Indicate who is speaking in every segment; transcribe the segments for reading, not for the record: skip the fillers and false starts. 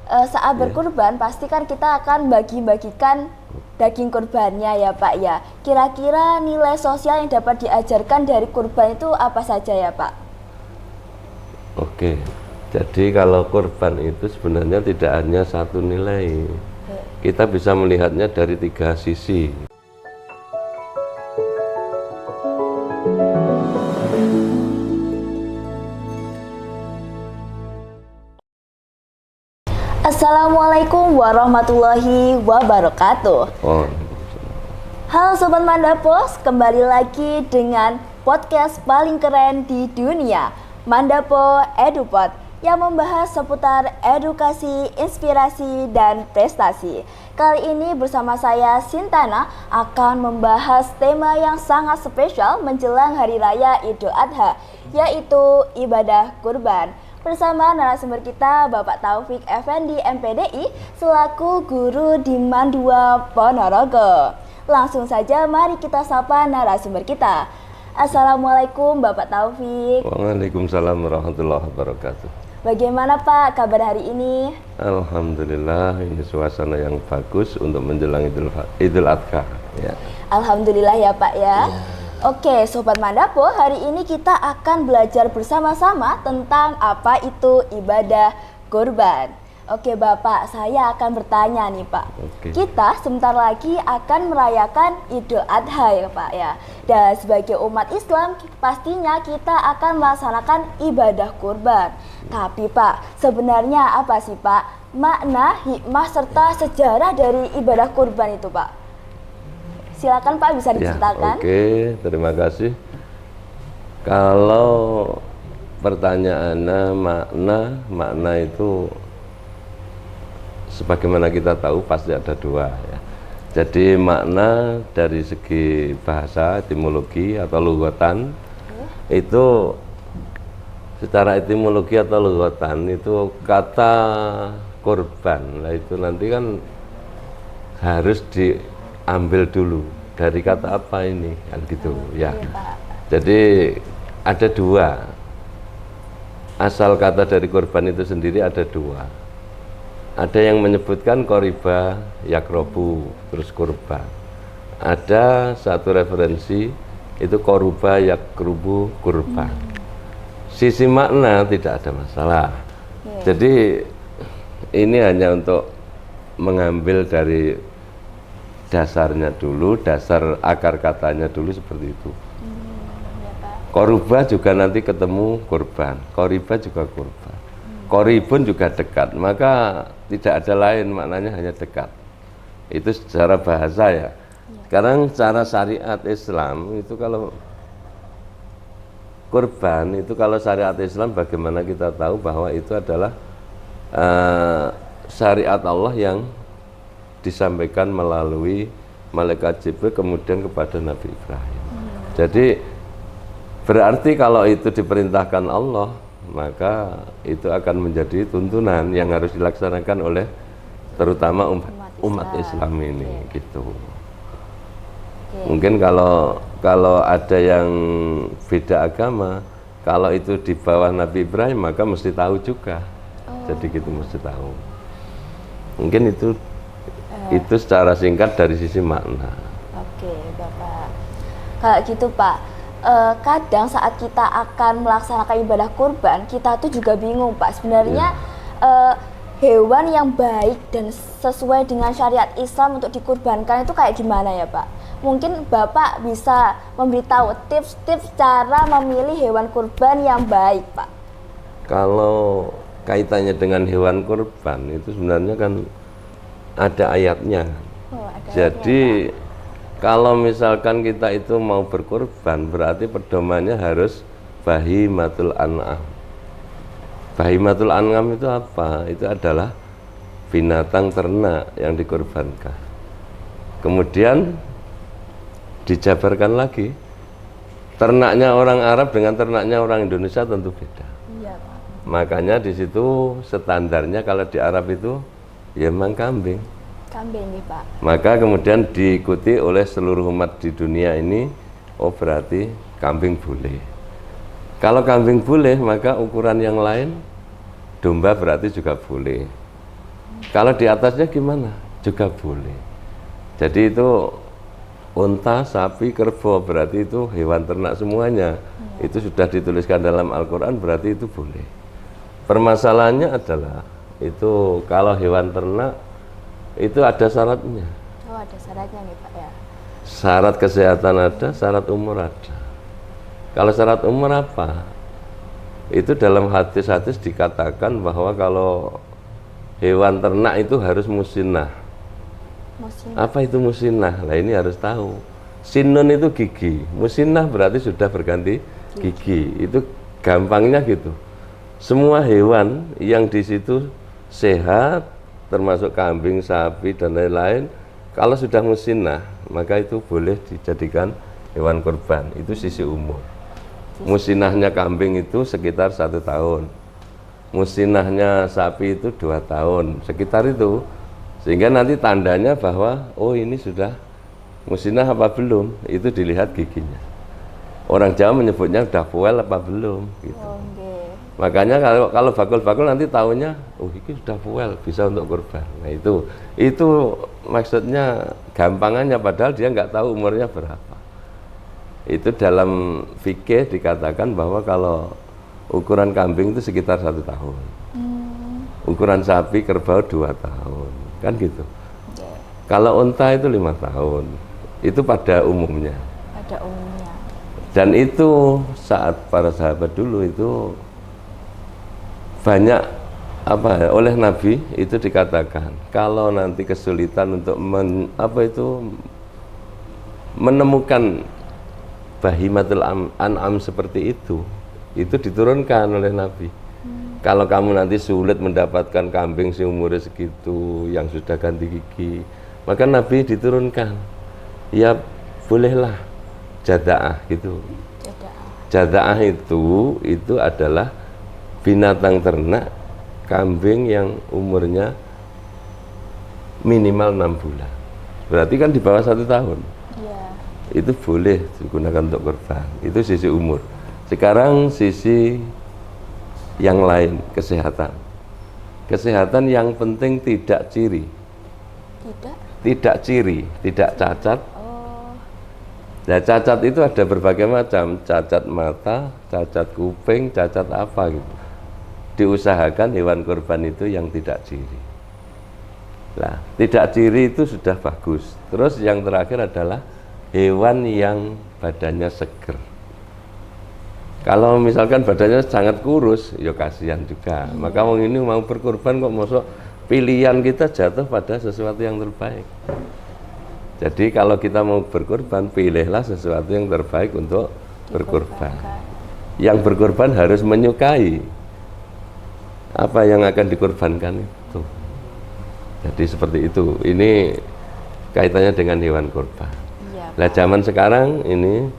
Speaker 1: saat berkurban pasti kan kita akan bagi-bagikan daging kurbannya ya Pak ya. Kira-kira nilai sosial yang dapat diajarkan dari kurban itu apa saja ya Pak?
Speaker 2: Oke, jadi kalau kurban itu sebenarnya tidak hanya satu nilai. Kita bisa melihatnya dari 3 sisi.
Speaker 1: Assalamualaikum warahmatullahi wabarakatuh.
Speaker 2: Oh,
Speaker 1: Halo Sobat Mandapos, kembali lagi dengan podcast paling keren di dunia, Mandapo EduPod, yang membahas seputar edukasi, inspirasi, dan prestasi. Kali ini bersama saya Sintana akan membahas tema yang sangat spesial menjelang Hari Raya Idul Adha, yaitu ibadah kurban. Bersama narasumber kita Bapak Taufik Effendi MPDI selaku guru di Mandua Ponorogo. Langsung saja mari kita sapa narasumber kita. Assalamualaikum Bapak Taufik.
Speaker 2: Waalaikumsalam warahmatullahi wabarakatuh.
Speaker 1: Bagaimana Pak kabar hari ini?
Speaker 2: Alhamdulillah, ini suasana yang bagus untuk menjelang Idul Adha. Ya.
Speaker 1: Alhamdulillah ya Pak ya. Oke Sobat Mandapo, hari ini kita akan belajar bersama-sama tentang apa itu ibadah kurban. Oke Bapak, saya akan bertanya nih Pak. Kita sebentar lagi akan merayakan Idul Adha ya Pak ya. Dan sebagai umat Islam pastinya kita akan melaksanakan ibadah kurban. Tapi Pak, sebenarnya apa sih Pak makna, hikmah, serta sejarah dari ibadah kurban itu Pak? Silakan Pak, bisa diceritakan.
Speaker 2: Oke, terima kasih. Kalau pertanyaannya makna itu sebagaimana kita tahu pasti ada dua ya. Jadi makna dari segi bahasa, etimologi atau lugatan itu secara etimologi atau lugatan itu kata korban. Nah itu nanti kan harus diambil dulu dari kata apa ini kan gitu ya. Jadi ada dua. Asal kata dari korban itu sendiri ada dua. Ada yang menyebutkan koriba yakrobu terus kurban. Ada satu referensi itu koruba yakrubu kurban. Sisi makna tidak ada masalah. Jadi ini hanya untuk mengambil dari dasarnya dulu, dasar akar katanya dulu seperti itu. Koruba juga nanti ketemu kurban, koriba juga kurban. Koribun juga dekat, maka tidak ada lain maknanya hanya dekat. Itu secara bahasa ya. Sekarang secara syariat Islam itu kalau kurban itu kalau syariat Islam bagaimana kita tahu bahwa itu adalah syariat Allah yang disampaikan melalui malaikat Jibril kemudian kepada Nabi Ibrahim. Jadi berarti kalau itu diperintahkan Allah, maka itu akan menjadi tuntunan yang harus dilaksanakan oleh terutama umat Islam ini gitu. Mungkin kalau ada yang beda agama, kalau itu di bawah Nabi Ibrahim maka mesti tahu juga. Jadi gitu mesti tahu. Mungkin itu secara singkat dari sisi makna. Oke
Speaker 1: Bapak. Kalau gitu Pak, kadang saat kita akan melaksanakan ibadah kurban, kita tuh juga bingung Pak. Sebenarnya hewan yang baik dan sesuai dengan syariat Islam untuk dikurbankan itu kayak gimana ya Pak? Mungkin Bapak bisa memberitahu tips-tips cara memilih hewan kurban yang baik Pak.
Speaker 2: Kalau kaitannya dengan hewan kurban itu sebenarnya kan ada ayatnya. Jadi kalau misalkan kita itu mau berkurban berarti pedomannya harus bahimatul an'am. Bahimatul an'am itu apa? Itu adalah binatang ternak yang dikurbankan. Kemudian dijabarkan lagi, ternaknya orang Arab dengan ternaknya orang Indonesia tentu beda. Iya, Pak. Makanya di situ standarnya kalau di Arab itu ya memang kambing.
Speaker 1: Kambing nih Pak.
Speaker 2: Maka kemudian diikuti oleh seluruh umat di dunia ini, oh berarti kambing boleh. Kalau kambing boleh, maka ukuran yang lain domba berarti juga boleh. Kalau di atasnya gimana? Juga boleh. Jadi itu unta, sapi, kerbau, berarti itu hewan ternak semuanya. Itu sudah dituliskan dalam Al-Quran, berarti itu boleh. Permasalahannya adalah itu kalau hewan ternak itu ada syaratnya.
Speaker 1: Oh, ada syaratnya nih Pak ya.
Speaker 2: Syarat kesehatan ada, syarat umur ada. Kalau syarat umur apa? Itu dalam hadis-hadis dikatakan bahwa kalau hewan ternak itu harus musinah. Apa itu musinah? Nah ini harus tahu. Sinun itu gigi, musinah berarti sudah berganti gigi. Itu gampangnya gitu. Semua hewan yang di situ sehat, termasuk kambing, sapi dan lain-lain, kalau sudah musinah, maka itu boleh dijadikan hewan kurban. Itu sisi umur. Musinahnya kambing itu sekitar 1 tahun. Musinahnya sapi itu 2 tahun, sekitar itu. Sehingga nanti tandanya bahwa oh ini sudah musinah apa belum, itu dilihat giginya. Orang Jawa menyebutnya udah puel apa belum gitu.
Speaker 1: Okay.
Speaker 2: Makanya kalau bakul-bakul nanti tahunya oh ini sudah puel, bisa untuk kurban. Nah itu maksudnya gampangannya, padahal dia nggak tahu umurnya berapa. Itu dalam fikih dikatakan bahwa kalau ukuran kambing itu sekitar 1 tahun. Ukuran sapi, kerbau 2 tahun. Kan gitu. Kalau unta itu 5 tahun. Itu pada umumnya.
Speaker 1: Pada umumnya.
Speaker 2: Dan itu saat para sahabat dulu itu banyak oleh Nabi itu dikatakan kalau nanti kesulitan untuk menemukan bahimatul an'am seperti itu diturunkan oleh Nabi. Kalau kamu nanti sulit mendapatkan kambing seumurnya segitu yang sudah ganti gigi, maka Nabi diturunkan, ya bolehlah jada'ah gitu. Jada'ah itu adalah binatang ternak kambing yang umurnya minimal 6 bulan. Berarti kan di bawah 1 tahun. Itu boleh digunakan untuk kurban. Itu sisi umur. Sekarang sisi yang lain, kesehatan. Kesehatan yang penting tidak ciri. Tidak ciri, tidak cacat. Nah, cacat itu ada berbagai macam, cacat mata, cacat kuping, cacat apa gitu. Diusahakan hewan kurban itu yang tidak ciri. Nah, tidak ciri itu sudah bagus. Terus yang terakhir adalah hewan yang badannya seger. Kalau misalkan badannya sangat kurus, ya kasihan juga. Maka wong ini mau berkorban kok masuk pilihan kita jatuh pada sesuatu yang terbaik. Jadi kalau kita mau berkorban, pilihlah sesuatu yang terbaik untuk berkorban. Yang berkorban harus menyukai apa yang akan dikorbankan itu. Jadi seperti itu. Ini kaitannya dengan hewan korban. Nah, zaman sekarang ini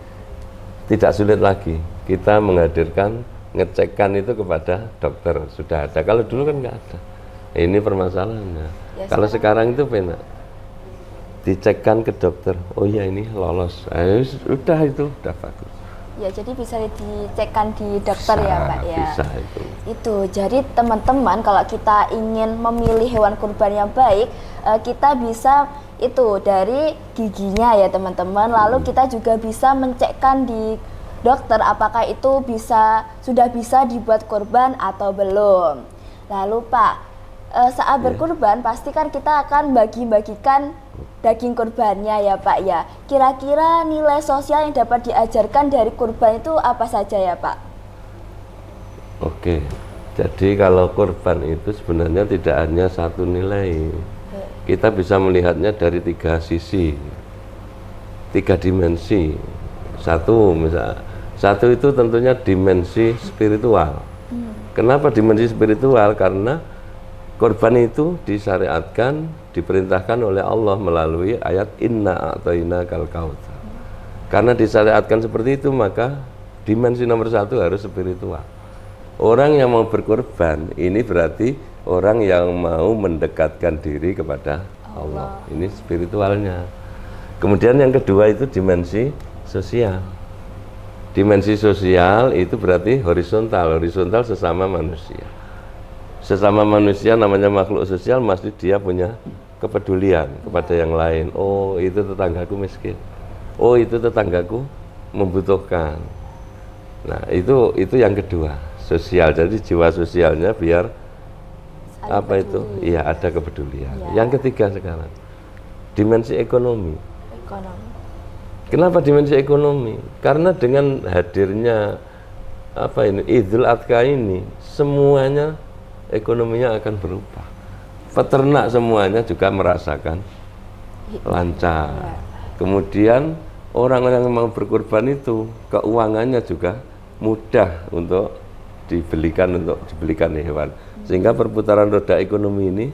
Speaker 2: tidak sulit lagi. Kita menghadirkan, ngecekkan itu kepada dokter, sudah ada. Kalau dulu kan nggak ada. Ini permasalahannya. Kalau sekarang itu benar. Dicekkan ke dokter. Oh iya ini lolos. Udah itu udah bagus.
Speaker 1: Ya, jadi bisa dicekkan di dokter ya Pak ya.
Speaker 2: Bisa itu.
Speaker 1: Itu. Jadi teman-teman kalau kita ingin memilih hewan kurban yang baik, kita bisa itu dari giginya ya teman-teman. Lalu kita juga bisa mencekkan di dokter apakah itu sudah bisa dibuat kurban atau belum. Lalu Pak, saat berkurban pasti kan kita akan bagi-bagikan daging kurbannya ya Pak ya. Kira-kira nilai sosial yang dapat diajarkan dari kurban itu apa saja ya Pak?
Speaker 2: Oke, jadi kalau kurban itu sebenarnya tidak hanya satu nilai. Kita bisa melihatnya dari 3 sisi, 3 dimensi. Satu itu tentunya dimensi spiritual. Kenapa dimensi spiritual? Karena kurban itu disyariatkan, diperintahkan oleh Allah melalui ayat Inna a'tainakal kautsar. Karena disyariatkan seperti itu, maka dimensi nomor 1 harus spiritual. Orang yang mau berkurban ini berarti orang yang mau mendekatkan diri kepada Allah. Ini spiritualnya. Kemudian yang kedua itu dimensi sosial. Dimensi sosial itu berarti horizontal sesama manusia. sesama manusia namanya makhluk sosial, mesti dia punya kepedulian kepada yang lain. Oh, itu tetanggaku miskin. Oh, itu tetanggaku membutuhkan. Nah, itu yang kedua, sosial. Jadi jiwa sosialnya biar apa itu? Iya, ada kepedulian. Ya. Yang ketiga sekarang, dimensi ekonomi. Kenapa dimensi ekonomi? Karena dengan hadirnya Idul Adha ini, semuanya ekonominya akan berubah. Peternak semuanya juga merasakan lancar. Kemudian orang-orang yang mau berkurban itu, keuangannya juga mudah untuk dibelikan hewan. Sehingga perputaran roda ekonomi ini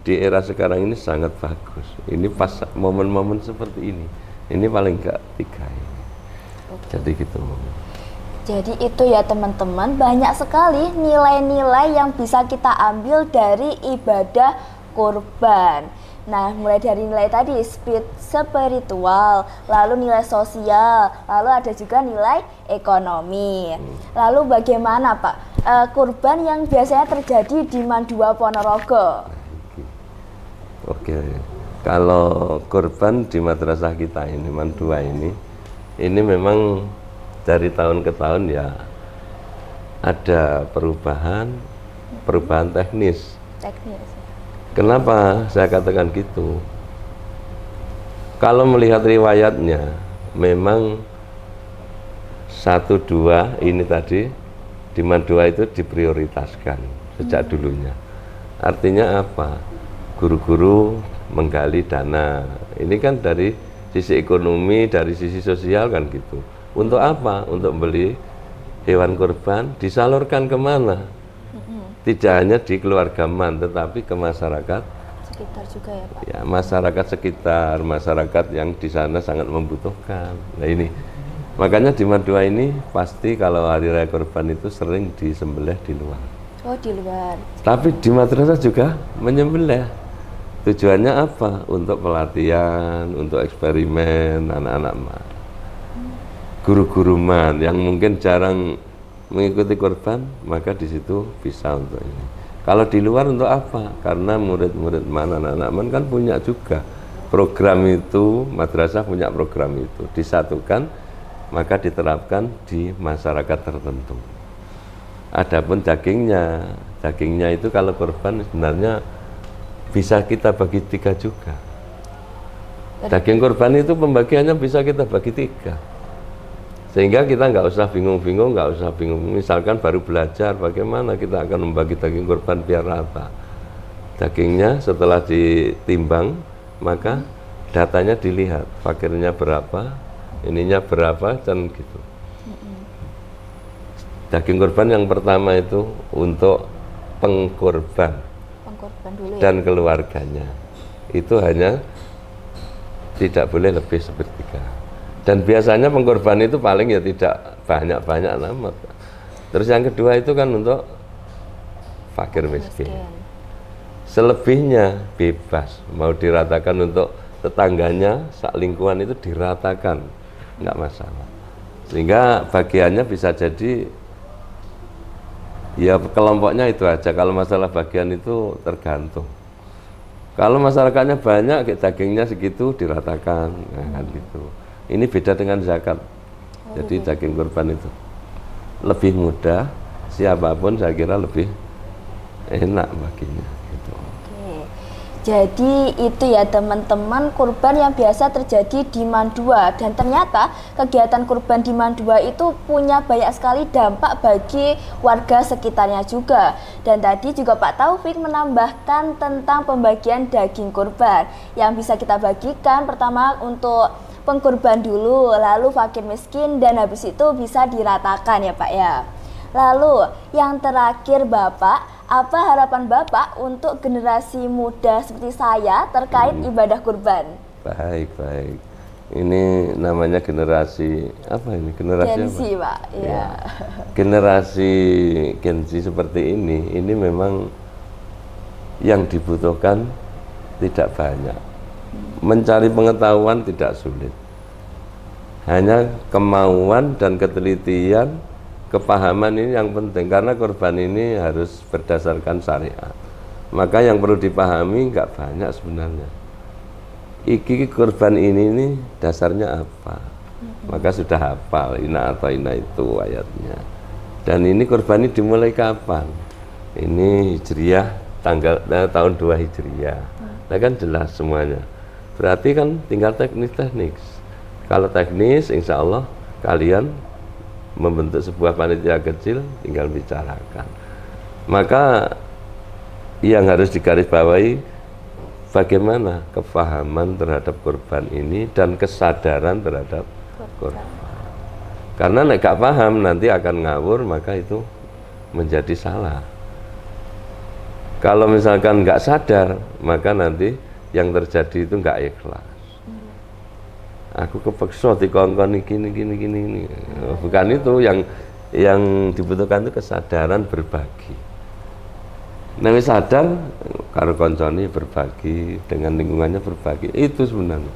Speaker 2: di era sekarang ini sangat bagus. Ini pas momen-momen seperti ini. Ini paling enggak 3 ini. Jadi gitu.
Speaker 1: Jadi itu ya teman-teman, banyak sekali nilai-nilai yang bisa kita ambil dari ibadah kurban. Nah, mulai dari nilai tadi spiritual, lalu nilai sosial, lalu ada juga nilai ekonomi. Lalu bagaimana Pak kurban yang biasanya terjadi di Mandua Ponorogo?
Speaker 2: Oke, kalau kurban di madrasah kita ini, Mandua ini memang dari tahun ke tahun ya ada perubahan teknis. Kenapa saya katakan gitu? Kalau melihat riwayatnya, memang 1-2 ini tadi di Mandua itu diprioritaskan sejak dulunya. Artinya apa? Guru-guru menggali dana. Ini kan dari sisi ekonomi, dari sisi sosial kan gitu. Untuk apa? Untuk beli hewan kurban, disalurkan kemana? Tidak hanya di keluarga man, tetapi ke masyarakat
Speaker 1: sekitar juga ya Pak?
Speaker 2: Ya, masyarakat sekitar, masyarakat yang di sana sangat membutuhkan. Nah ini, makanya di Mandua ini pasti kalau hari raya kurban itu sering disembelih di luar.
Speaker 1: Oh, di luar.
Speaker 2: Tapi di madrasah juga menyembelih. Tujuannya apa? Untuk pelatihan, untuk eksperimen anak-anak man. Guru-guru man yang mungkin jarang mengikuti kurban, maka di situ bisa untuk ini. Kalau di luar untuk apa? Karena murid-murid man, anak-anak man kan punya juga program itu, madrasah punya program itu, disatukan maka diterapkan di masyarakat tertentu. Adapun dagingnya itu kalau kurban sebenarnya bisa kita bagi 3 juga. Daging kurban itu pembagiannya bisa kita bagi 3. Sehingga kita nggak usah bingung. Misalkan baru belajar bagaimana kita akan membagi daging kurban biar rata. Dagingnya setelah ditimbang, maka datanya dilihat, fakirnya berapa, ininya berapa, dan gitu. Daging kurban yang pertama itu untuk pengkurban dulu dan keluarganya. Itu hanya tidak boleh lebih sepertiga. Dan biasanya pengkorban itu paling ya tidak banyak-banyak amat. Terus yang kedua itu kan untuk fakir miskin. Selebihnya bebas, mau diratakan untuk tetangganya, sak lingkungan itu diratakan, nggak masalah. Sehingga bagiannya bisa jadi ya kelompoknya itu aja. Kalau masalah bagian itu tergantung. Kalau masyarakatnya banyak, dagingnya segitu diratakan, nah, gitu. Ini beda dengan zakat. Jadi daging kurban itu lebih mudah, siapapun saya kira lebih enak baginya gitu.
Speaker 1: Jadi itu ya teman-teman kurban yang biasa terjadi di Mandua. Dan ternyata kegiatan kurban di Mandua itu punya banyak sekali dampak bagi warga sekitarnya juga. Dan tadi juga Pak Taufik menambahkan tentang pembagian daging kurban yang bisa kita bagikan. Pertama untuk pengkurban dulu, lalu fakir miskin, dan habis itu bisa diratakan ya Pak ya. Lalu yang terakhir Bapak, apa harapan Bapak untuk generasi muda seperti saya terkait ibadah kurban?
Speaker 2: Baik. Ini namanya generasi apa ini? Generasi
Speaker 1: Gen Z,
Speaker 2: apa?
Speaker 1: Pak. Ya.
Speaker 2: Generasi Gen Z seperti ini memang yang dibutuhkan tidak banyak. Mencari pengetahuan tidak sulit. Hanya kemauan dan ketelitian, kepahaman ini yang penting, karena kurban ini harus berdasarkan syariat. Maka yang perlu dipahami nggak banyak sebenarnya. Iki kurban ini nih dasarnya apa? Maka sudah hafal ina atau ina itu ayatnya. Dan ini kurban ini dimulai kapan? Ini Hijriyah tahun 2 Hijriyah. Nah kan jelas semuanya. Berarti kan tinggal teknis. Kalau teknis, insya Allah kalian membentuk sebuah panitia kecil, tinggal bicarakan. Maka yang harus digarisbawahi bagaimana kefahaman terhadap kurban ini dan kesadaran terhadap kurban. Karena nek gak paham nanti akan ngawur, maka itu menjadi salah. Kalau misalkan nggak sadar, maka nanti yang terjadi itu nggak ikhlas. Aku kepeksa dikongkon gini. Bukan itu yang dibutuhkan, itu kesadaran berbagi. Nah, sadar karo konconi berbagi, dengan lingkungannya berbagi, itu sebenarnya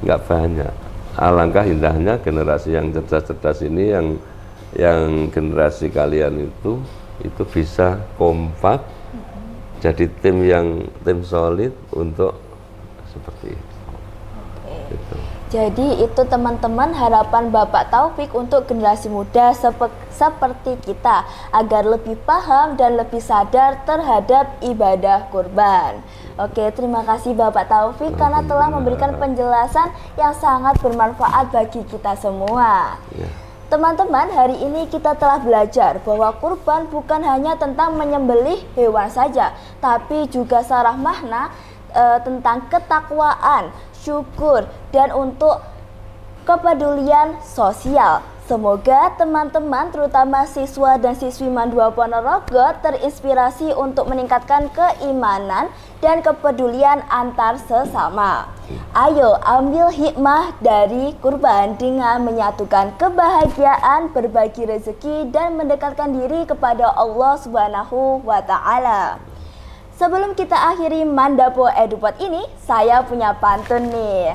Speaker 2: nggak banyak. Alangkah indahnya generasi yang cerdas-cerdas ini, yang generasi kalian itu bisa kompak, jadi tim solid untuk seperti itu. Gitu.
Speaker 1: Jadi itu teman-teman harapan Bapak Taufik untuk generasi muda seperti kita agar lebih paham dan lebih sadar terhadap ibadah kurban. Oke, terima kasih Bapak Taufik karena telah memberikan penjelasan yang sangat bermanfaat bagi kita semua.
Speaker 2: Ya.
Speaker 1: Teman-teman, hari ini kita telah belajar bahwa kurban bukan hanya tentang menyembelih hewan saja, tapi juga saraf makna tentang ketakwaan, syukur, dan untuk kepedulian sosial. Semoga teman-teman, terutama siswa dan siswi Mandua Ponorogo, terinspirasi untuk meningkatkan keimanan dan kepedulian antar sesama. Ayo ambil hikmah dari kurban dengan menyatukan kebahagiaan, berbagi rezeki, dan mendekatkan diri kepada Allah Subhanahu wa Ta'ala. Sebelum kita akhiri Mandapo Edupod ini, saya punya pantun nih.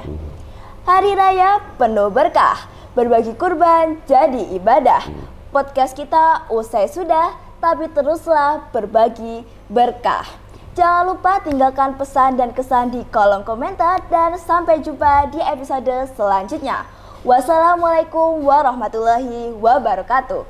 Speaker 1: Hari Raya penuh berkah, berbagi kurban jadi ibadah. Podcast kita usai sudah, tapi teruslah berbagi berkah. Jangan lupa tinggalkan pesan dan kesan di kolom komentar, dan sampai jumpa di episode selanjutnya. Wassalamualaikum warahmatullahi wabarakatuh.